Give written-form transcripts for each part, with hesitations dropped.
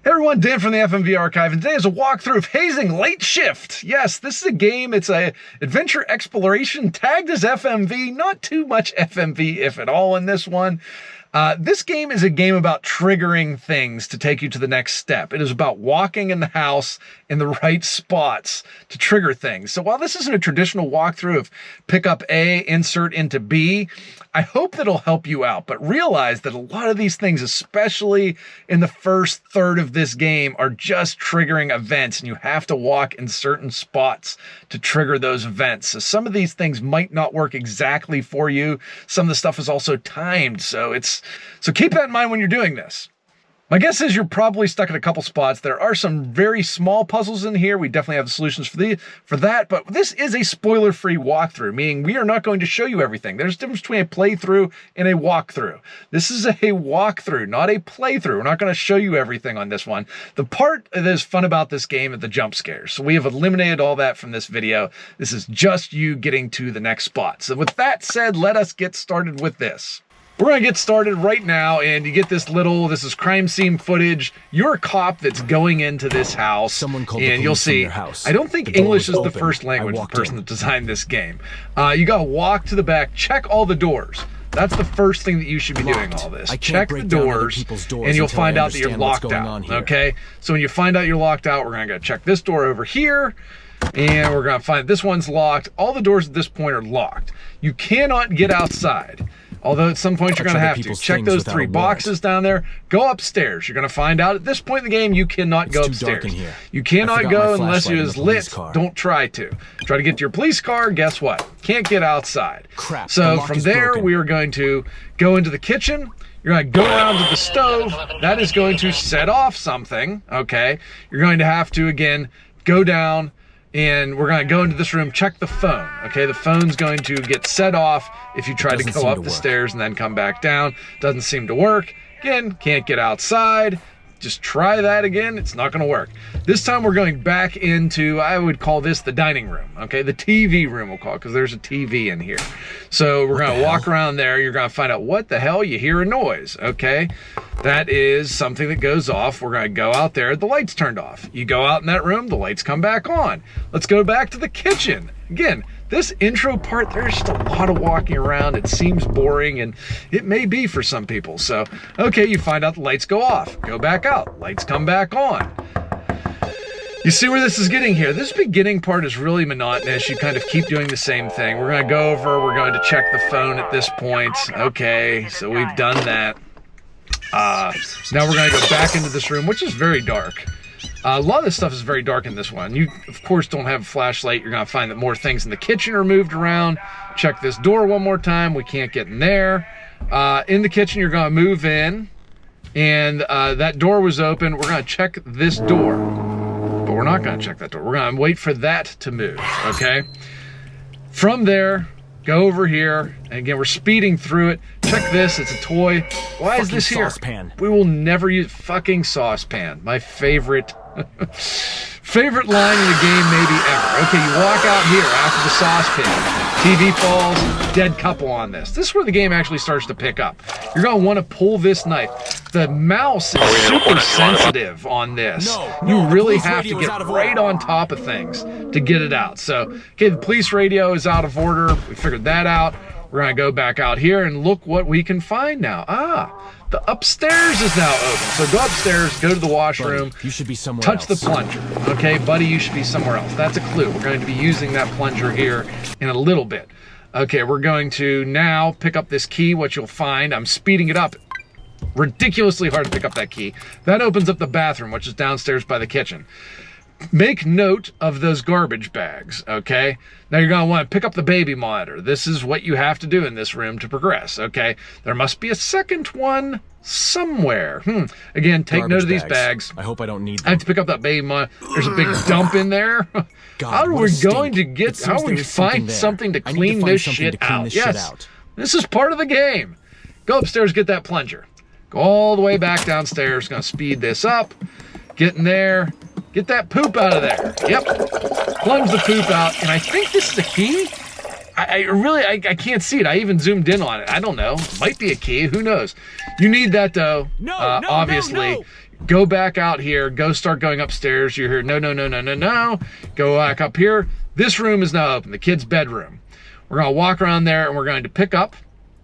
Hey everyone, Dan from the FMV Archive, and today is a walkthrough of Hazing Late Shift. Yes, this is a game, it's a adventure exploration tagged as FMV, not too much FMV if at all in this one. This game is a game about triggering things to take you to the next step. It is about walking in the house in the right spots to trigger things. So while this isn't a traditional walkthrough of pick up A, insert into B, I hope that it'll help you out. But realize that a lot of these things, especially in the first third of this game, are just triggering events, and you have to walk in certain spots to trigger those events. So some of these things might not work exactly for you. Some of the stuff is also timed, so keep that in mind when you're doing this. My guess is you're probably stuck in a couple spots. There are some very small puzzles in here. We definitely have the solutions for that, but this is a spoiler-free walkthrough, meaning we are not going to show you everything. There's a difference between a playthrough and a walkthrough. This is a walkthrough, not a playthrough. We're not going to show you everything on this one. The part that is fun about this game are the jump scares. So we have eliminated all that from this video. This is just you getting to the next spot. So with that said, let us get started with this. We're going to get started right now, and you get this is crime scene footage. You're a cop that's going into this house. Someone called and the you'll police see, from your house. I don't think The door English was is the open. first language of the walked person in. that designed this game. You got to walk to the back, check all the doors. That's the first thing that you should be doing all this. Check the doors, and you'll find out that you're locked out, okay? So when you find out you're locked out, we're going to go check this door over here, and we're going to find this one's locked. All the doors at this point are locked. You cannot get outside. Although at some point you're going to have to. Check those 3 boxes down there. Go upstairs. You're going to find out at this point in the game you cannot go upstairs. You cannot go unless it is lit. Don't try to. Try to get to your police car. Guess what? Can't get outside. Crap. So from there we are going to go into the kitchen. You're going to go around to the stove. That is going to set off something. Okay. You're going to have to again go down. And we're going to go into this room, check the phone, okay? The phone's going to get set off if you try to go up the stairs and then come back down. Doesn't seem to work. Again, can't get outside. Just try that again. It's not going to work. This time we're going back into, I would call this the dining room, okay? The TV room we'll call it, because there's a TV in here. So we're going to walk around there. You're going to find out what the hell you hear a noise, okay? That is something that goes off. We're going to go out there. The lights turned off. You go out in that room. The lights come back on. Let's go back to the kitchen. Again, this intro part, there's just a lot of walking around. It seems boring, and it may be for some people. So, okay, you find out the lights go off. Go back out. Lights come back on. You see where this is getting here. This beginning part is really monotonous. You kind of keep doing the same thing. We're going to go over. We're going to check the phone at this point. Okay, so we've done that. Now we're going to go back into this room, which is very dark. A lot of this stuff is very dark in this one. You, of course, don't have a flashlight. You're going to find that more things in the kitchen are moved around. Check this door one more time. We can't get in there. In the kitchen, you're going to move in, and that door was open. We're going to check this door, but we're not going to check that door. We're going to wait for that to move, okay? From there, go over here. And again, we're speeding through it. Check this, it's a toy. Why is this here? Saucepan. We will never use fucking saucepan. My favorite favorite line in the game maybe ever. Okay, you walk out here after the saucepan. TV falls, dead couple on this. This is where the game actually starts to pick up. You're going to want to pull this knife. The mouse is super sensitive on this. You really have to get right on top of things to get it out. So, okay, the police radio is out of order. We figured that out. We're going to go back out here and look what we can find now. The upstairs is now open. So go upstairs, go to the washroom. Buddy, you should be somewhere touch else. the plunger. Okay, buddy, you should be somewhere else. That's a clue. We're going to be using that plunger here in a little bit. Okay, we're going to now pick up this key, what you'll find. I'm speeding it up. Ridiculously hard to pick up that key. That opens up the bathroom, which is downstairs by the kitchen. Make note of those garbage bags, okay? Now you're going to want to pick up the baby monitor. This is what you have to do in this room to progress, okay? There must be a second one somewhere. Again, take note of these bags. I hope I don't need them. I have to pick up that baby monitor. There's a big dump in there. God, how are we going to get, how do we find something to clean this shit out? Yes, this is part of the game. Go upstairs, get that plunger. Go all the way back downstairs. Going to speed this up. Get in there. Get that poop out of there. Yep. Plunge the poop out. And I think this is a key. I can't see it. I even zoomed in on it. I don't know. Might be a key. Who knows? You need that though. Obviously. Go back out here, go start going upstairs. You hear, no, no, no, no, no, no. Go back up here. This room is now open, the kid's bedroom. We're gonna walk around there and we're going to pick up.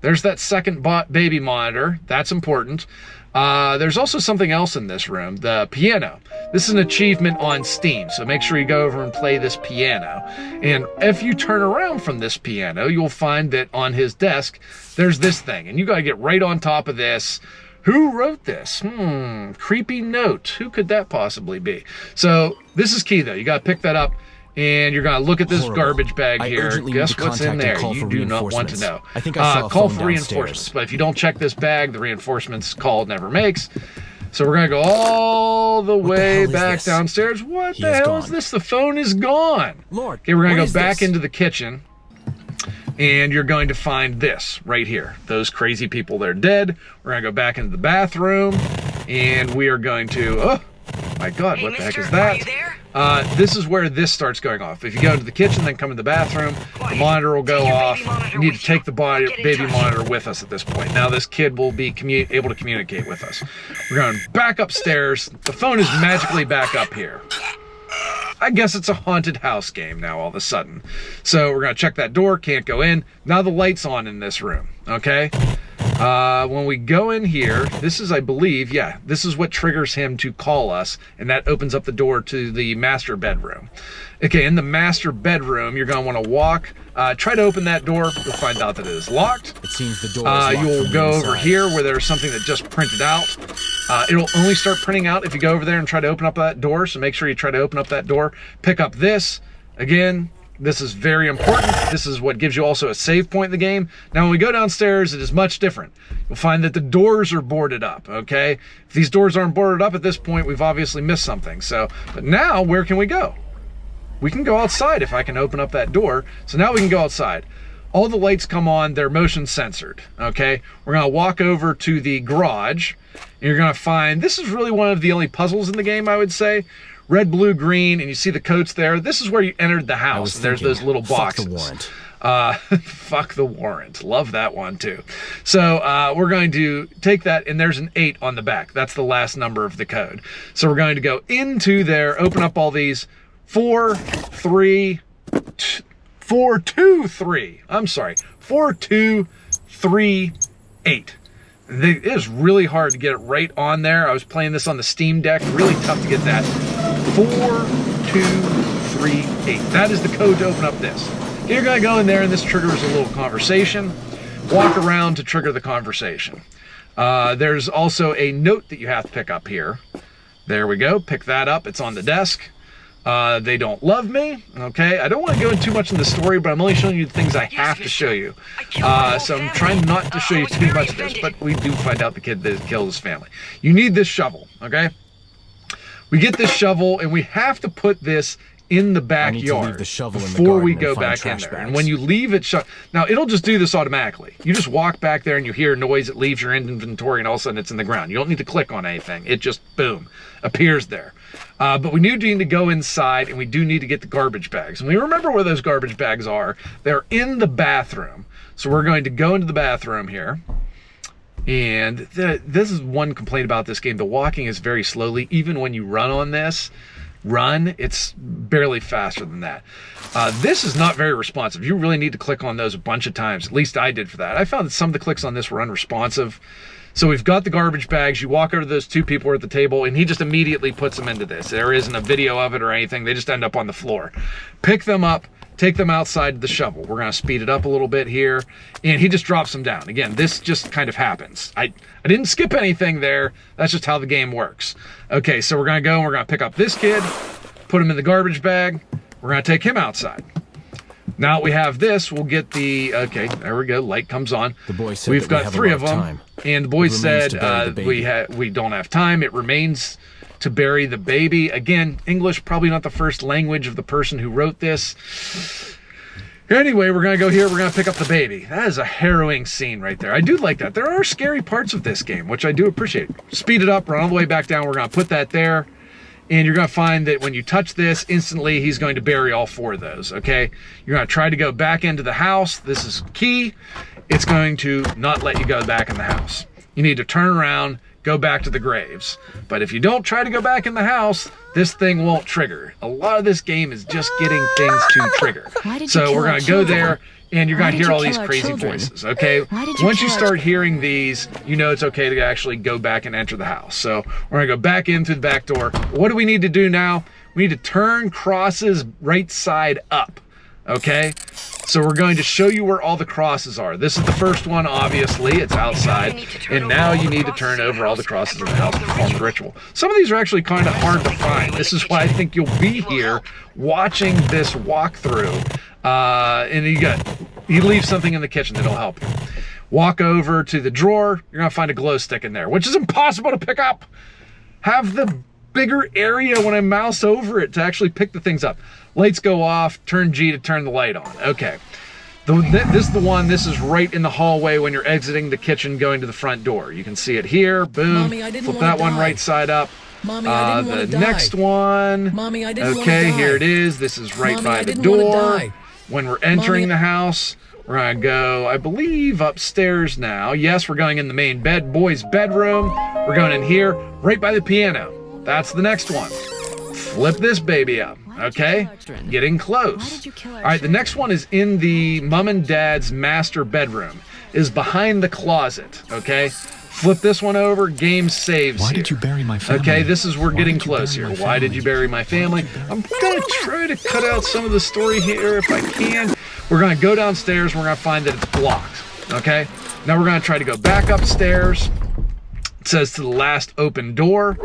There's that second baby monitor, that's important. There's also something else in this room, the piano. This is an achievement on Steam, so make sure you go over and play this piano. And if you turn around from this piano, you'll find that on his desk, there's this thing, and you gotta get right on top of this. Who wrote this? Creepy note. Who could that possibly be? So this is key though, you gotta pick that up. And you're gonna look at this garbage bag here. Guess what's in there? You do not want to know. I think I saw a call phone for reinforcements. But if you don't check this bag, the reinforcements call never makes. So we're gonna go all the way back downstairs. What the hell is this? The phone is gone. Lord. Okay, we're gonna go back into the kitchen. And you're going to find this right here. Those crazy people, they're dead. We're gonna go back into the bathroom. And we are going to, oh my God, what the heck is that? This is where this starts going off. If you go to the kitchen, then come in the bathroom, the monitor will go off. You need to take the baby monitor with us at this point. Now this kid will be able to communicate with us. We're going back upstairs. The phone is magically back up here. I guess it's a haunted house game now all of a sudden. So we're going to check that door, can't go in. Now the light's on in this room, okay? When we go in here, this is, I believe, yeah, this is what triggers him to call us, and that opens up the door to the master bedroom. Okay, in the master bedroom, you're going to want to walk, try to open that door. You'll find out that it is locked. It seems the door is locked. You'll go over here where there's something that just printed out. It'll only start printing out if you go over there and try to open up that door, so make sure you try to open up that door. Pick up this. Again, this is very important. This is what gives you also a save point in the game. Now, when we go downstairs, it is much different. You'll find that the doors are boarded up, okay? If these doors aren't boarded up at this point, we've obviously missed something. So, but now, where can we go? We can go outside if I can open up that door. So now we can go outside. All the lights come on, they're motion censored, okay? We're gonna walk over to the garage, and you're gonna find, this is really one of the only puzzles in the game, I would say. Red, blue, green, and you see the coats there. This is where you entered the house. There's those little boxes. Fuck the warrant. Fuck the warrant. Love that one too. So we're going to take that, and there's an 8 on the back. That's the last number of the code. So we're going to go into there, open up all these. 4, 2, 3. I'm sorry. 4, 2, 3, 8. It is really hard to get it right on there. I was playing this on the Steam Deck. Really tough to get that. 4, 2, 3, 8. That is the code to open up this. You're going to go in there, and this triggers a little conversation. Walk around to trigger the conversation. There's also a note that you have to pick up here. There we go. Pick that up. It's on the desk. They don't love me, okay? I don't want to go into too much in the story, but I'm only showing you the things I have to show you. So I'm trying not to show you too much of this, but we do find out the kid that killed his family. You need this shovel, okay? We get this shovel, and we have to put this in the backyard before we go back in there. And when you leave it shut, now it'll just do this automatically. You just walk back there and you hear a noise, it leaves your inventory, and all of a sudden it's in the ground. You don't need to click on anything. It just, boom, appears there. But we do need to go inside, and we do need to get the garbage bags. And we remember where those garbage bags are. They're in the bathroom. So we're going to go into the bathroom here. And this is one complaint about this game. The walking is very slowly. Even when you run on this, it's barely faster than that. This is not very responsive. You really need to click on those a bunch of times. At least I did for that. I found that some of the clicks on this were unresponsive. So we've got the garbage bags. You walk over to those 2 people at the table, and he just immediately puts them into this. There isn't a video of it or anything. They just end up on the floor. Pick them up. Take them outside the shovel. We're going to speed it up a little bit here. And he just drops them down. Again, this just kind of happens. I didn't skip anything there. That's just how the game works. Okay, so we're going to go and we're going to pick up this kid, put him in the garbage bag. We're going to take him outside. Now we have this, we'll get the, okay, there we go, light comes on. The boy said we've got 3 of them. Time. And the boy said we don't have time. It remains to bury the baby. Again, English, probably not the first language of the person who wrote this. Anyway, we're going to go here. We're going to pick up the baby. That is a harrowing scene right there. I do like that. There are scary parts of this game, which I do appreciate. Speed it up, run all the way back down. We're going to put that there. And you're going to find that when you touch this, instantly he's going to bury all 4 of those, okay? You're going to try to go back into the house. This is key. It's going to not let you go back in the house. You need to turn around, go back to the graves. But if you don't try to go back in the house, this thing won't trigger. A lot of this game is just getting things to trigger. So we're gonna go there, and you're gonna hear all these crazy voices, okay? Once you start hearing these, you know it's okay to actually go back and enter the house. So we're gonna go back in through the back door. What do we need to do now? We need to turn crosses right side up, okay? So we're going to show you where all the crosses are. This is the first one, obviously, it's outside. And now you need to turn over all the crosses in the house to perform the ritual. Some of these are actually kind of hard to find. This is why I think you'll be here watching this walkthrough. And you leave something in the kitchen that'll help you. Walk over to the drawer, you're gonna find a glow stick in there, which is impossible to pick up. Have the bigger area when I mouse over it to actually pick the things up. Lights go off, turn G to turn the light on. Okay. This is the one, this is right in the hallway when you're exiting the kitchen going to the front door. You can see it here, boom. Mommy, flip that one right side up. Mommy, I didn't want to die. The next one. Mommy, I didn't want to okay, die. here it is. This is right Mommy, by I the didn't want to door. die. When we're entering Mommy. the house, we're gonna go, I believe, upstairs now. Yes, we're going in the main boys' bedroom. We're going in here, right by the piano. That's the next one. Flip this baby up, okay? Getting close. All right, the next one is in the mom and dad's master bedroom, is behind the closet, okay? Flip this one over, game saves Why here. did you bury my family? Okay, this is, we're Why getting did you close bury here. my Why did family? you bury my family? I'm gonna try to cut out some of the story here if I can. We're gonna go downstairs, we're gonna find that it's blocked, okay? Now we're gonna try to go back upstairs. It says to the last open door,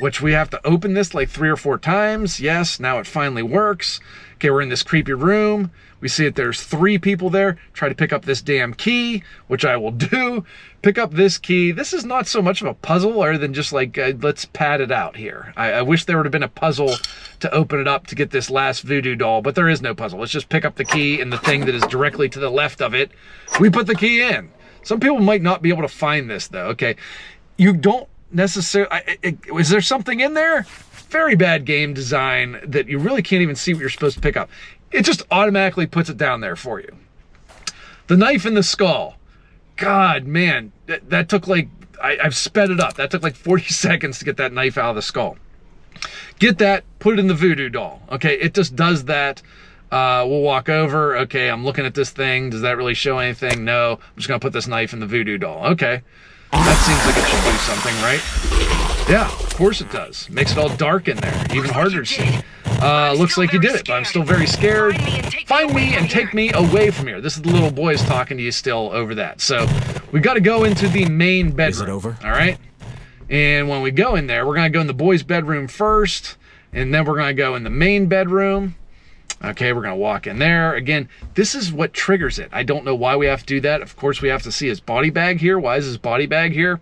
which we have to open this like 3 or 4 times. Yes, now it finally works. Okay, we're in this creepy room. We see that there's 3 people there. Try to pick up this damn key, which I will do. Pick up this key. This is not so much of a puzzle other than just like, let's pad it out here. I wish there would have been a puzzle to open it up to get this last voodoo doll, but there is no puzzle. Let's just pick up the key and the thing that is directly to the left of it. We put the key in. Some people might not be able to find this though, okay? You don't necessarily, is there something in there? Very bad game design that you really can't even see what you're supposed to pick up. It just automatically puts it down there for you. The knife in the skull. God, man, that took like, I've sped it up. That took like 40 seconds to get that knife out of the skull. Get that, put it in the voodoo doll. Okay, it just does that. We'll walk over. Okay, I'm looking at this thing. Does that really show anything? No. I'm just gonna put this knife in the voodoo doll. Okay. That seems like it should do something, right? Yeah, of course it does. Makes it all dark in there, even harder to see. Looks like you did it, but I'm still very scared. Find me and take me away from here. This is the little boys talking to you still over that. So we got to go into the main bedroom. Is it over? All right. And when we go in there, we're going to go in the boys' bedroom first, and then we're going to go in the main bedroom. Okay, we're gonna walk in there. Again, this is what triggers it. I don't know why we have to do that. Of course, we have to see his body bag here. Why is his body bag here?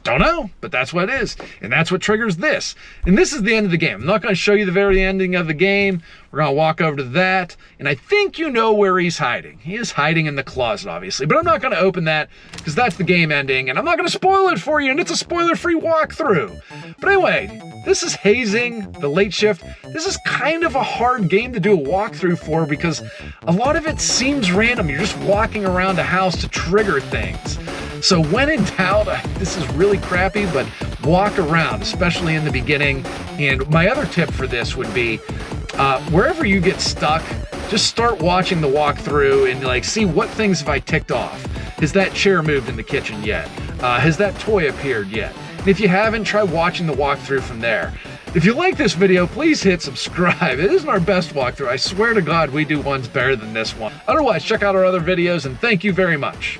Don't know, but that's what it is. And that's what triggers this. And this is the end of the game. I'm not gonna show you the very ending of the game. We're gonna walk over to that. And I think you know where he's hiding. He is hiding in the closet, obviously. But I'm not gonna open that because that's the game ending. And I'm not gonna spoil it for you. And it's a spoiler-free walkthrough. But anyway, this is Hazing, the late shift. This is kind of a hard game to do a walkthrough for because a lot of it seems random. You're just walking around a house to trigger things. So when in doubt, this is really crappy, but walk around, especially in the beginning. And my other tip for this would be, wherever you get stuck, just start watching the walkthrough and like see what things have I ticked off. Has that chair moved in the kitchen yet? Has that toy appeared yet? And if you haven't, try watching the walkthrough from there. If you like this video, please hit subscribe. It isn't our best walkthrough. I swear to God, we do ones better than this one. Otherwise, check out our other videos, and thank you very much.